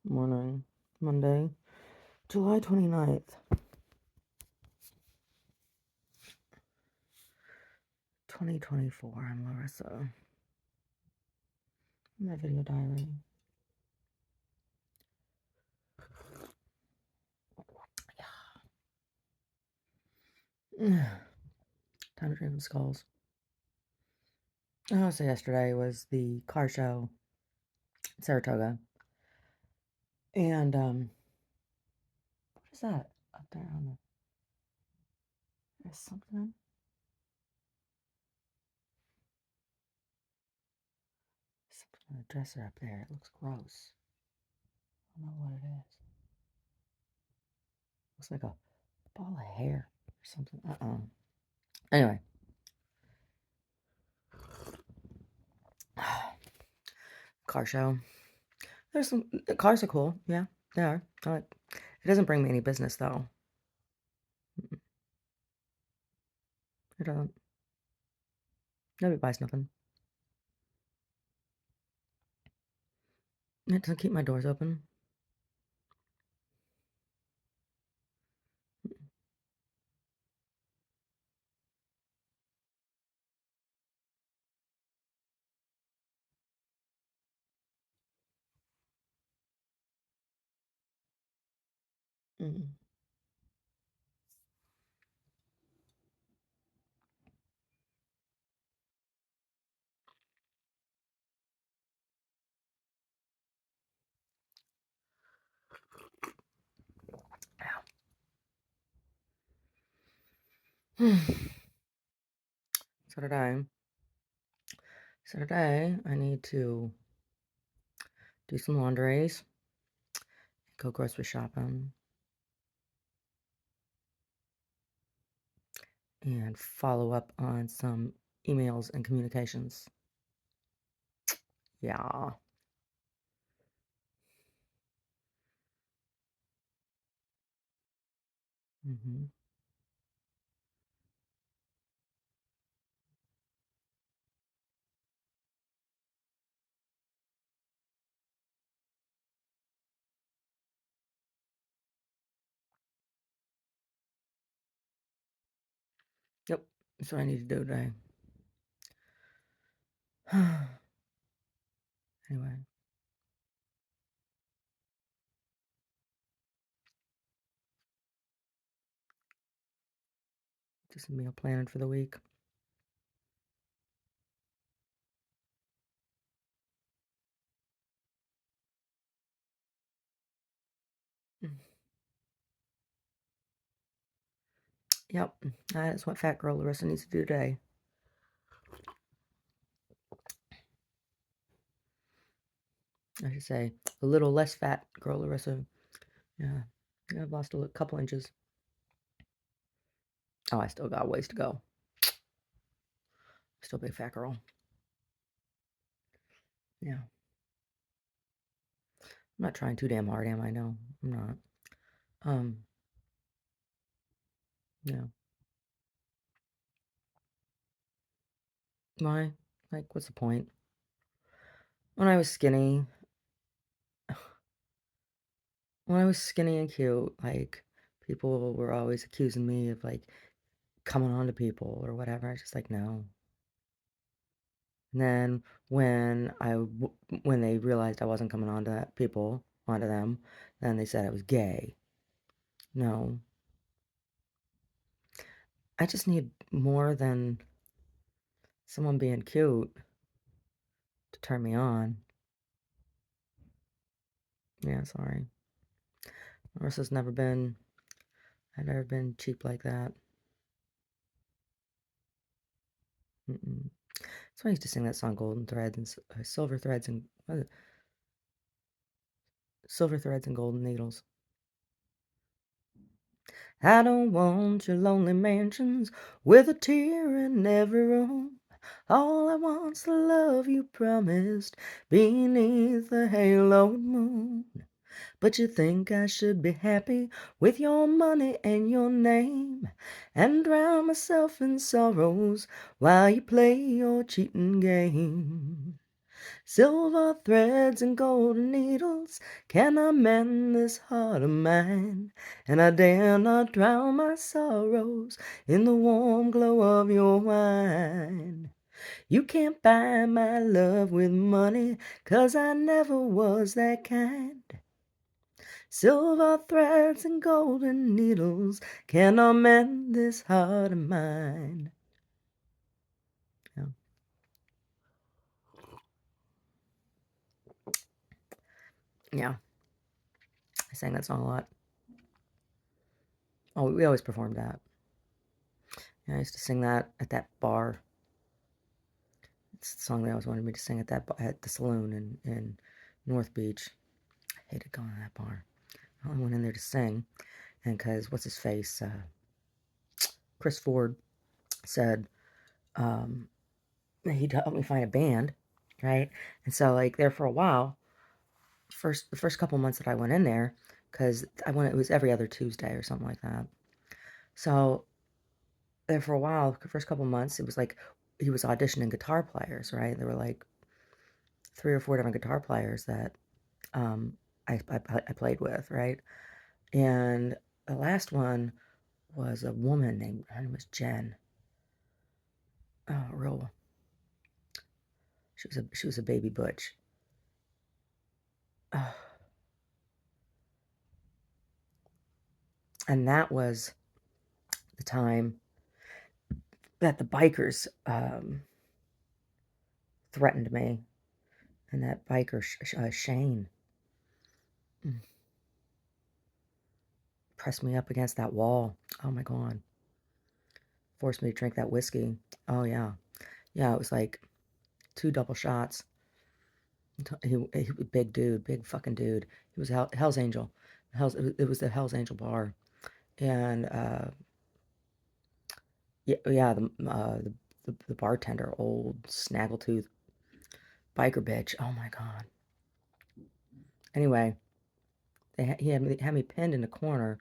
Morning, Monday, July 29th, 2024. I'm Larissa. My video diary. Yeah. Time to drink some skulls. So yesterday was the car show in Saratoga. And, what is that up there on the, there's something on the dresser up there. It looks gross. I don't know what it is. Looks like a ball of hair or something. Anyway. Car show. The cars are cool. Yeah, they are. It doesn't bring me any business though. It doesn't. Nobody buys nothing. It doesn't keep my doors open. Mm. So today, I need to do some laundries, go grocery shopping, and follow up on some emails and communications. Yeah. Mm-hmm. Yep. That's what I need to do today. Anyway. Do some meal planning for the week. Yep. That's what fat girl Larissa needs to do today. I should say a little less fat girl Larissa. Yeah. I've lost a couple inches. Oh, I still got a ways to go. Still big fat girl. Yeah. I'm not trying too damn hard, am I? No, I'm not. Um, no. Why? Like, what's the point? When I was skinny, and cute, like, people were always accusing me of, like, coming on to people or whatever. I was just like, no. And then when they realized I wasn't coming on to people, onto them, then they said I was gay. No. I just need more than someone being cute to turn me on. Yeah, sorry. Marissa's never been, I've never been cheap like that. Mm-mm. So I used to sing that song, Golden Threads and Silver Threads and, what is it? Silver Threads and Golden Needles. I don't want your lonely mansions with a tear in every room. All I want's the love you promised beneath the haloed moon. But you think I should be happy with your money and your name and drown myself in sorrows while you play your cheating game. Silver threads and golden needles cannot mend this heart of mine, and I dare not drown my sorrows in the warm glow of your wine. You can't buy my love with money, 'cause I never was that kind. Silver threads and golden needles cannot mend this heart of mine. Yeah, yeah, I sang that song a lot. Oh, we always performed that. Yeah, I used to sing that at that bar. It's the song they always wanted me to sing at at the saloon in North Beach. I hated going to that bar. I only went in there to sing, and because what's his face, Chris Ford said he'd help me find a band, right? And so like there for a while, the first couple months that I went in there, because I went, it was every other Tuesday or something like that. So there for a while, the first couple months, it was like he was auditioning guitar players, right? There were like 3 or 4 different guitar players that um, I played with, right? And the last one was a woman named, her name was Jen. Oh, real. She was a baby butch. Oh, and that was the time that the bikers threatened me, and that biker Shane mm, pressed me up against that wall. Oh my god, forced me to drink that whiskey. Oh yeah, yeah. It was like 2 double shots. He was a big dude, big fucking dude. He was Hell's Angel. It was the Hell's Angel bar, and yeah, yeah. The bartender, old snaggletooth biker bitch. Oh my god. Anyway, he had me pinned in the corner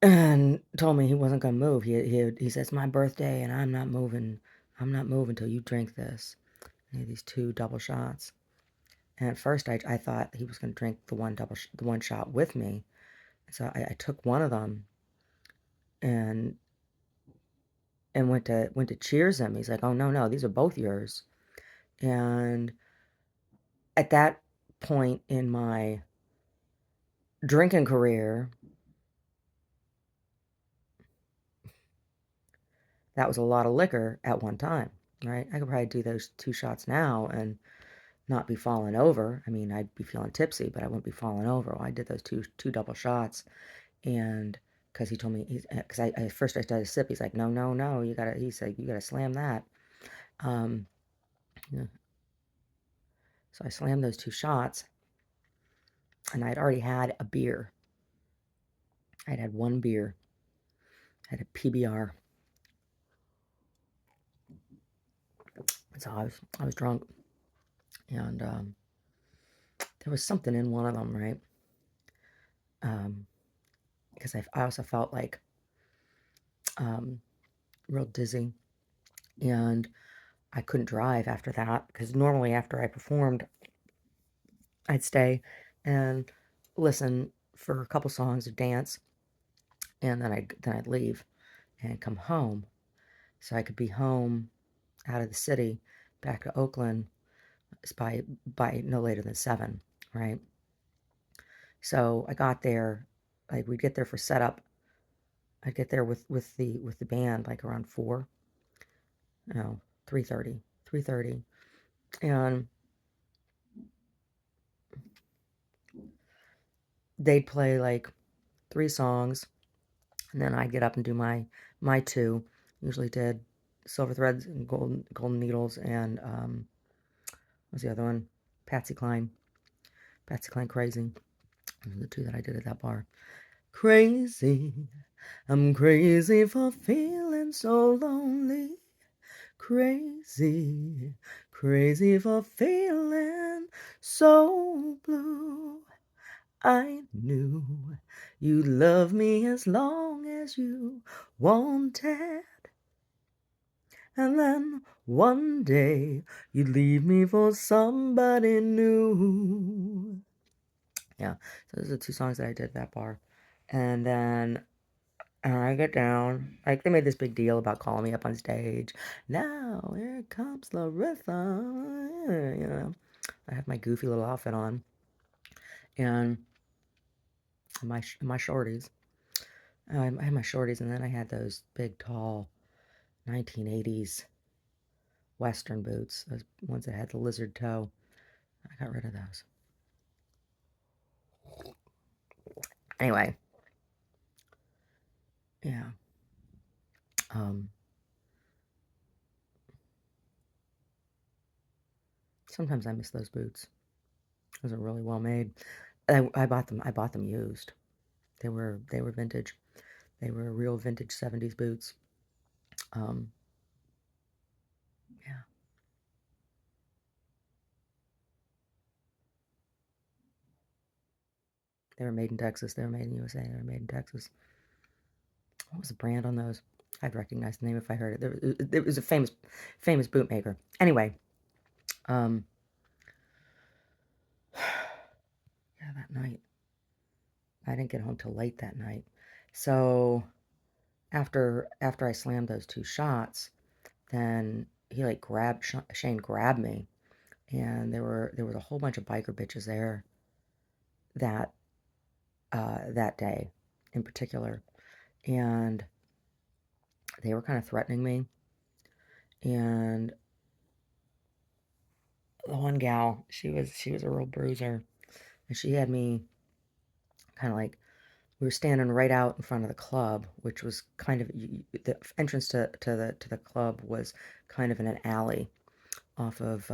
and told me he wasn't gonna move. He says, "It's my birthday, and I'm not moving. I'm not moving till you drink this." And he had these 2 double shots. And at first, I thought he was gonna drink the one shot with me. So I took one of them and went to cheers him. He's like, "Oh no, no, these are both yours." And at that point in my drinking career, that was a lot of liquor at one time, right? I could probably do those 2 shots now and not be falling over. I mean, I'd be feeling tipsy, but I wouldn't be falling over. Well, I did those two double shots, and because he told me, because I at first I started to sip. He's like, "No, no, no, you gotta." He said, "You gotta slam that." Um, yeah, so I slammed those 2 shots, and I'd already had a beer. I'd had one beer. I had a PBR, so I was drunk, and there was something in one of them, right? Um, because I also felt like um, real dizzy, and I couldn't drive after that because normally after I performed, I'd stay and listen for a couple songs or dance, and then I'd leave and come home so I could be home out of the city back to Oakland by no later than 7, right? So I got there, like we'd get there for setup. I'd get there with the band like around 4, no, 3:30, 3:30, and they'd play like 3 songs, and then I'd get up and do my 2. Usually did Silver Threads and Golden Needles, and what was the other one? Patsy Cline. Patsy Cline Crazy. Those are the 2 that I did at that bar. Crazy. I'm crazy for feeling so lonely. Crazy. Crazy for feeling so blue. I knew you'd love me as long as you wanted. and then one day you'd leave me for somebody new. Yeah, so those are two songs that I did that bar. And then I get down, like they made this big deal about calling me up on stage. Now here comes Larissa. You know, I have my goofy little outfit on and my shorties. I had my shorties, and then I had those big, tall 1980s Western boots, those ones that had the lizard toe. I got rid of those. Anyway, yeah. Um, Sometimes I miss those boots. Those are really well made. I bought them. I bought them used. They were vintage. They were real vintage 70s boots. Um, yeah. They were made in Texas. They were made in USA. They were made in Texas. What was the brand on those? I'd recognize the name if I heard it. There was a famous bootmaker. Anyway, um, yeah, that night I didn't get home till late that night. So after I slammed those two shots, then he like grabbed Shane grabbed me, and there was a whole bunch of biker bitches there that that day in particular, and they were kind of threatening me. And the one gal, she was a real bruiser, and she had me kind of like we were standing right out in front of the club, which was kind of the entrance to the club was kind of in an alley off of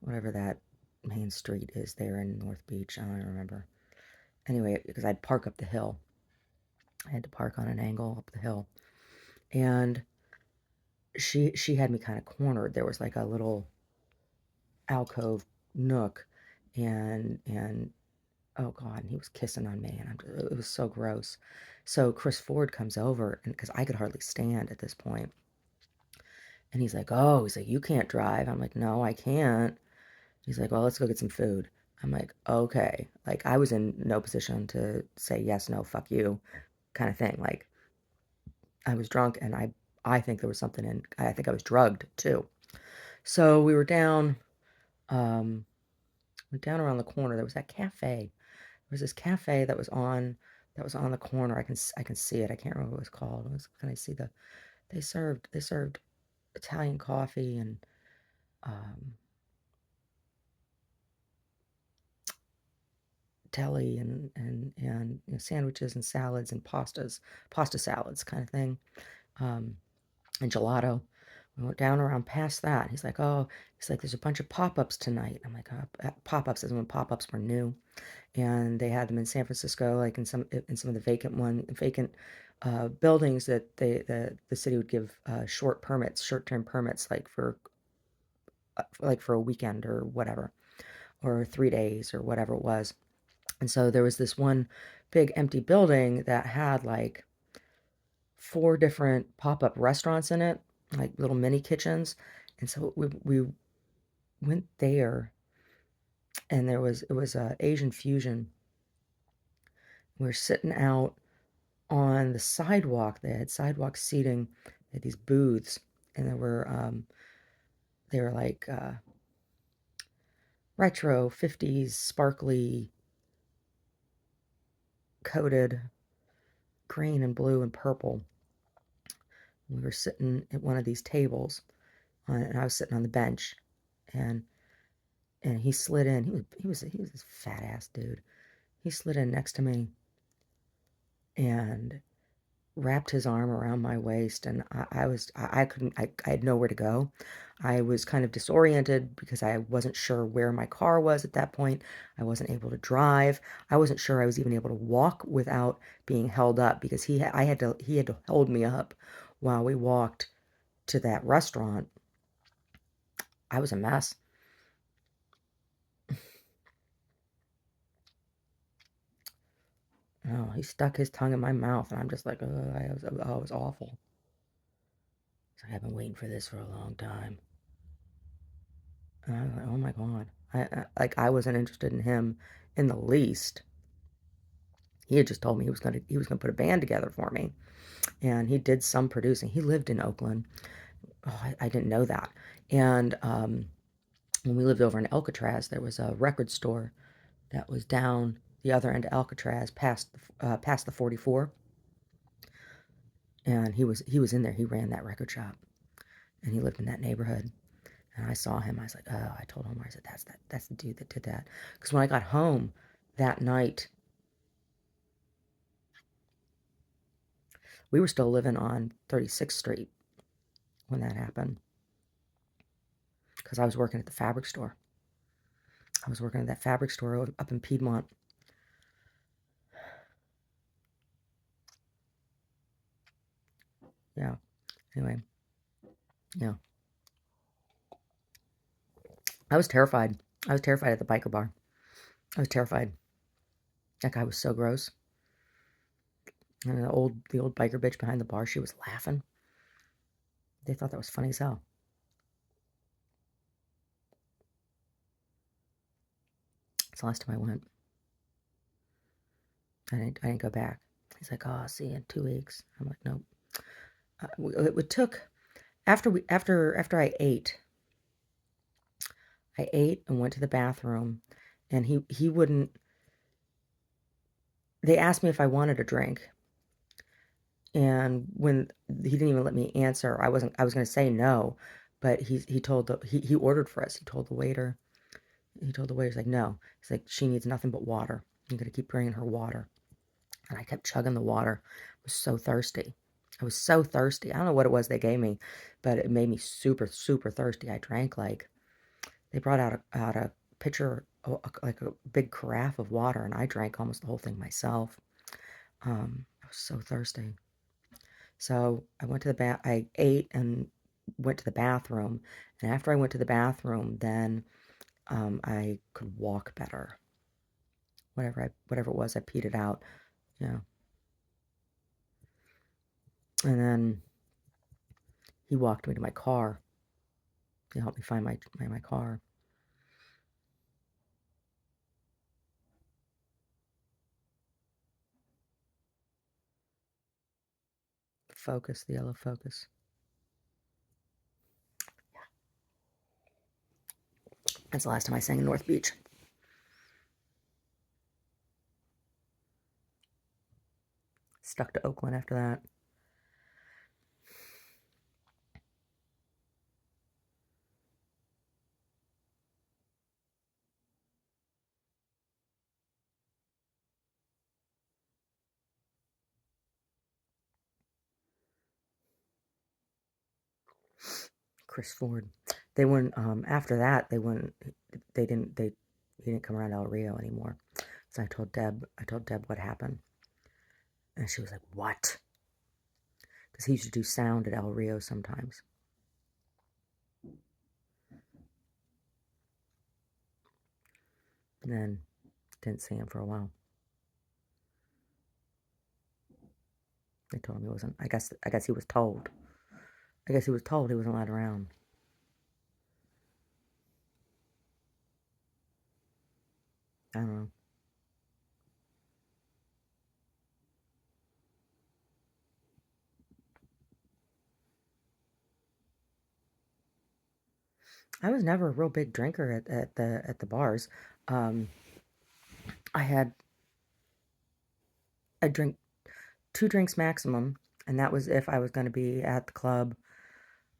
whatever that main street is there in North Beach. I don't remember. Anyway, because I'd park up the hill, I had to park on an angle up the hill, and she had me kind of cornered. There was like a little alcove nook, and oh god, and he was kissing on me, and it was so gross. So Chris Ford comes over, and because I could hardly stand at this point, and he's like, you can't drive. I'm like, no, I can't. He's like, well, let's go get some food. I'm like, okay. Like I was in no position to say yes, no, fuck you, kind of thing. Like I was drunk, and I think there was something in. I think I was drugged too. So we um, went down around the corner. There was that cafe. There was this cafe that was on the corner. I can see it. I can't remember what it was called. Can I see they served Italian coffee and um, deli and sandwiches and salads and pasta salads kind of thing, um, and gelato. We went down around past that. He's like, there's a bunch of pop-ups tonight. I'm like, pop-ups is when pop-ups were new, and they had them in San Francisco, like in some of the vacant buildings that the city would give short-term permits, like for a weekend or whatever, or 3 days or whatever it was. And so there was this one big empty building that had like four different pop-up restaurants in it, like little mini kitchens. And so we went there, and it was a Asian fusion. We were sitting out on the sidewalk. They had sidewalk seating. They had these booths, and they were like retro 50s sparkly coated green and blue and purple. We were sitting at one of these tables, and I was sitting on the bench, and he slid in. He was this fat ass dude. He slid in next to me and wrapped his arm around my waist, and I couldn't, I had nowhere to go. I was kind of disoriented because I wasn't sure where my car was at that point. I wasn't able to drive. I wasn't sure I was even able to walk without being held up, because he had to hold me up while we walked to that restaurant. I was a mess. Oh, he stuck his tongue in my mouth, and I'm just like, oh, it was awful. I've been waiting for this for a long time. And I was like, oh my God. I wasn't interested in him in the least. He had just told me he was gonna put a band together for me, and he did some producing. He lived in Oakland. Oh, I didn't know that. And when we lived over in Alcatraz, there was a record store that was down the other end of Alcatraz, past the 44, and he was in there. He ran that record shop, and he lived in that neighborhood. And I saw him. I was like, oh, I told Homer. I said, that's the dude that did that. Because when I got home that night, we were still living on 36th Street when that happened. Because I was working at the fabric store. I was working at that fabric store up in Piedmont. Yeah. Anyway, yeah. I was terrified. I was terrified at the biker bar. I was terrified. That guy was so gross. And the old biker bitch behind the bar, she was laughing. They thought that was funny as hell. It's the last time I went. I didn't go back. He's like, oh, I'll see you in 2 weeks. I'm like, nope. It took after I ate and went to the bathroom, and he wouldn't. They asked me if I wanted a drink, and when he didn't even let me answer, I was going to say no, but he ordered for us. He told the waiter. He's like, no. He's like, she needs nothing but water. You got to keep bringing her water. And I kept chugging the water. I was so thirsty. I was so thirsty. I don't know what it was they gave me, but it made me super, super thirsty. I drank they brought out a pitcher, like a big carafe of water, and I drank almost the whole thing myself. I was so thirsty. So I ate and went to the bathroom, and after I went to the bathroom, then I could walk better. Whatever it was, I peed it out. Yeah. And then he walked me to my car. He helped me find my car. Focus, the yellow Focus. That's the last time I sang in North Beach. Stuck to Oakland after that. Chris Ford. They wouldn't. After that, they wouldn't. They didn't. He didn't come around El Rio anymore. So I told Deb. What happened, and she was like, "What?" Because he used to do sound at El Rio sometimes. And then didn't see him for a while. They told him he wasn't. I guess he was told. I guess he was told he wasn't allowed around. I don't know. I was never a real big drinker at the bars. Um, I drink 2 drinks maximum, and that was if I was going to be at the club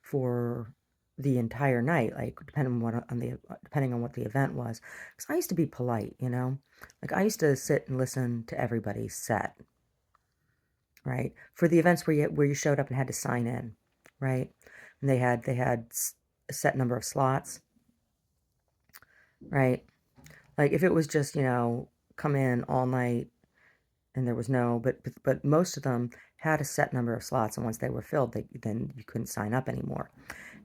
for the entire night, like depending on what the event was. Because I used to be polite, like I used to sit and listen to everybody's set, right? For the events where you showed up and had to sign in, right? And they had a set number of slots, right? Like if it was just come in all night and there was no, but most of them had a set number of slots, and once they were filled, then you couldn't sign up anymore.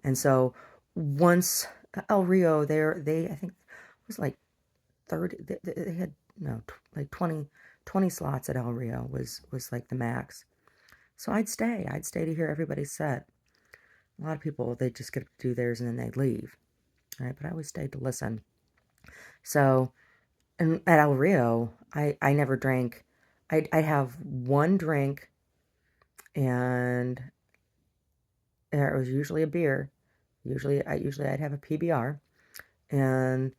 And so once El Rio, they I think it was like 30. They had no like 20 slots at El Rio was like the max. So I'd stay to hear everybody's set. A lot of people, they just get to do theirs and then they leave, right? But I always stayed to listen. So, and at El Rio, I never drank. I'd have one drink, and it was usually a beer. Usually I'd have a PBR, and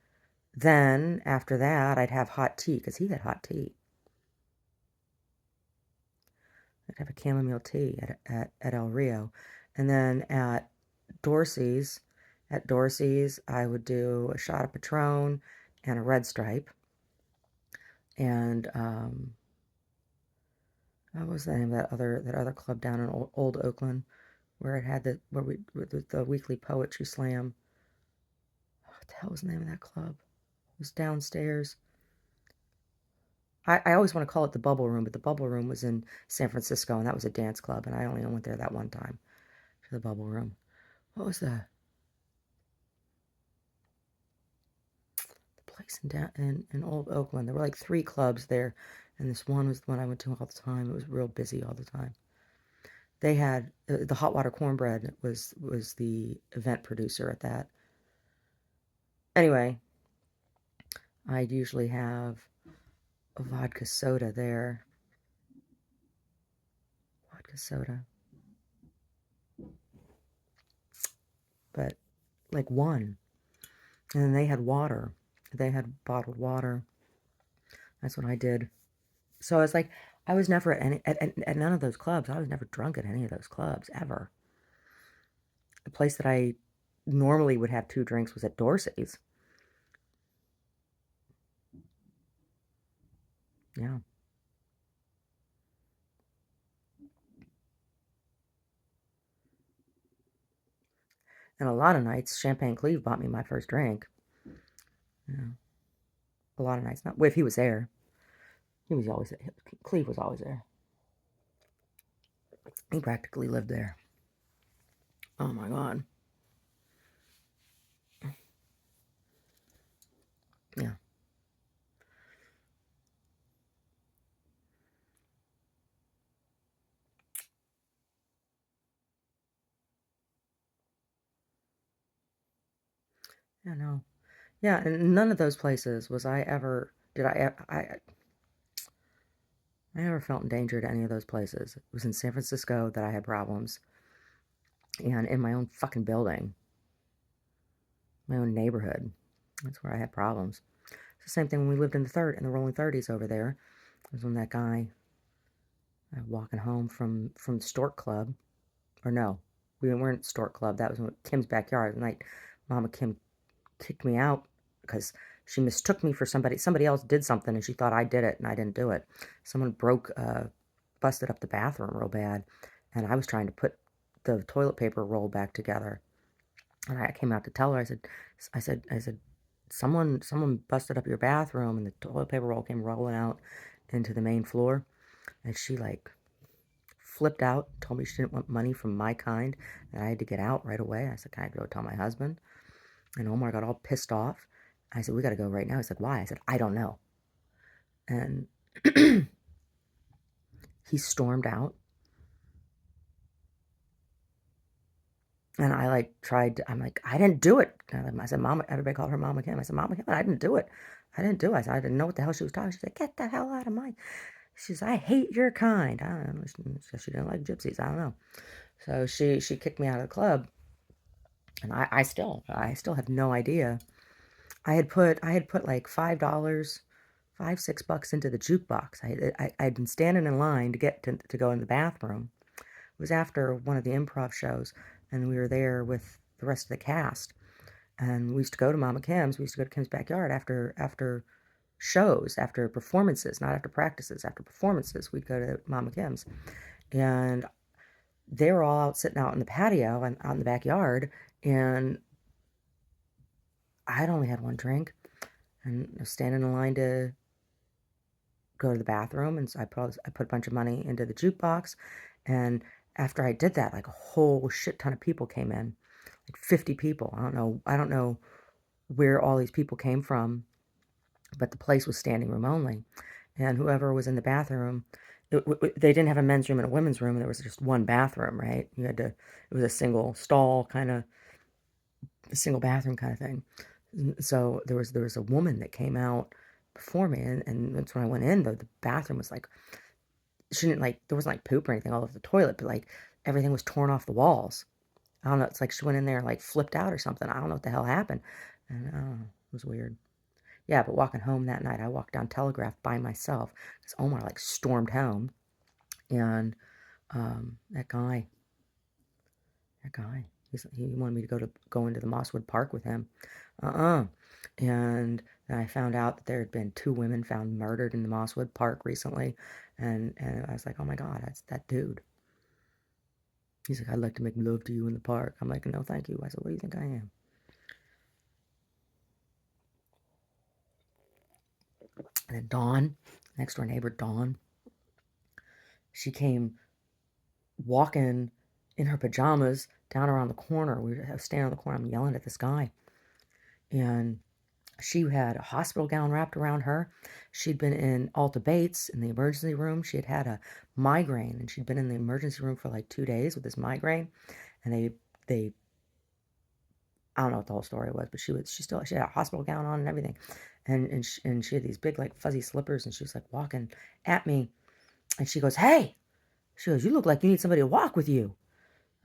then after that I'd have hot tea because he had hot tea. I'd have a chamomile tea at El Rio, and then Dorsey's, at Dorsey's I would do a shot of Patron and a Red Stripe, and what was the name of that other club down in Old Oakland where it had the weekly poetry slam. What the hell was the name of that club? It was downstairs. I always want to call it the Bubble Room, but the Bubble Room was in San Francisco, and that was a dance club, and I only went there that one time to the Bubble Room. What was the place in Old Oakland? There were like 3 clubs there, and this one was the one I went to all the time. It was real busy all the time. They had the hot water cornbread was the event producer at that. Anyway, I'd usually have a vodka soda there. Vodka soda. But like one. And then they had water. They had bottled water. That's what I did. So I was like, I was never at none of those clubs. I was never drunk at any of those clubs, ever. The place that I normally would have 2 drinks was at Dorsey's. Yeah. And a lot of nights, Champagne Cleve bought me my first drink. Yeah. A lot of nights. Not if he was there. He was always there. Cleve was always there. He practically lived there. Oh my God. Yeah. Yeah, no. Yeah, and none of those places was I ever, did I never felt in danger at any of those places. It was in San Francisco that I had problems, and in my own fucking building, my own neighborhood. That's where I had problems. It's the same thing when we lived in the rolling 30s over there. It was when that guy, walking home from Stork Club, or no, we weren't at Stork Club. That was in Kim's backyard. The night Mama Kim kicked me out because she mistook me for somebody. Somebody else did something, and she thought I did it, and I didn't do it. Someone busted up the bathroom real bad, and I was trying to put the toilet paper roll back together. And I came out to tell her. I said, someone busted up your bathroom, and the toilet paper roll came rolling out into the main floor. And she like flipped out, told me she didn't want money from my kind, and I had to get out right away. I said, can I go tell my husband? And Omar got all pissed off. I said, we got to go right now. He said, why? I said, I don't know. And he stormed out. And I like I'm like, I didn't do it. And I said, Mama, everybody called her Mama Kim. I said, Mama Kim, I didn't do it. I didn't do it. I said, I didn't know what the hell she was talking. She said, get the hell out of my. She says, I hate your kind. I don't know. She didn't like gypsies. I don't know. So she kicked me out of the club. And I still have no idea. I had put like $5, $6 into the jukebox. I'd been standing in line to get to go in the bathroom. It was after one of the improv shows, and we were there with the rest of the cast. And we used to go to Mama Kim's. We used to go to Kim's backyard after shows, after performances, not after practices. After performances, we'd go to Mama Kim's, and they were all sitting out in the patio and out in the backyard, and I'd only had one drink, and I was standing in line to go to the bathroom, and so I put a bunch of money into the jukebox, and after I did that, like a whole shit ton of people came in, like 50 people. I don't know where all these people came from, but the place was standing room only, and whoever was in the bathroom they didn't have a men's room and a women's room. There was just one bathroom, right? You had to, it was a single stall kind of, a single bathroom kind of thing. So there was a woman that came out before me, and that's when I went in. The bathroom was like, she didn't like, there wasn't like poop or anything all over the toilet, but like everything was torn off the walls. I don't know. It's like she went in there and like flipped out or something. I don't know what the hell happened. And I don't know. It was weird. Yeah, but walking home that night, I walked down Telegraph by myself because Omar like stormed home, and that guy, he wanted me to go into the Mosswood Park with him. Uh-uh. And then I found out that there had been two women found murdered in the Mosswood Park recently, and I was like, oh my God, that's that dude. He's like, I'd like to make love to you in the park. I'm like, no, thank you. I said, what do you think I am? And then Dawn, next door neighbor Dawn, she came walking in her pajamas down around the corner. We were standing on the corner. I'm yelling at this guy, and she had a hospital gown wrapped around her. She'd been in Alta Bates in the emergency room. She had had a migraine, and she'd been in the emergency room for like 2 days with this migraine. And they I don't know what the whole story was, but she had a hospital gown on and everything, and she had these big like fuzzy slippers, and she was like walking at me, and she goes, "Hey," she goes, "you look like you need somebody to walk with you."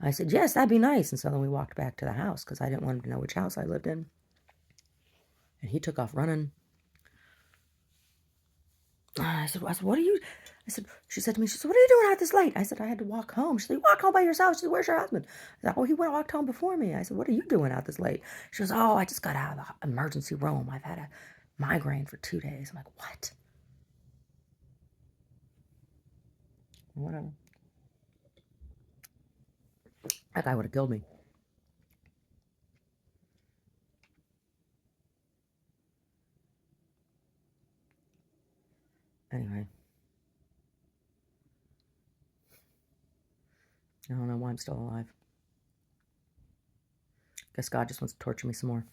I said, "Yes, that'd be nice." And so then we walked back to the house because I didn't want him to know which house I lived in, and he took off running. I said, what are you? She said to me, she said, what are you doing out this late? I said, I had to walk home. She said, you walk home by yourself. She said, where's your husband? I said, oh, he walked home before me. I said, what are you doing out this late? She goes, oh, I just got out of the emergency room. I've had a migraine for 2 days. I'm like, what? Whatever. That guy would have killed me. Anyway, I don't know why I'm still alive. Guess God just wants to torture me some more.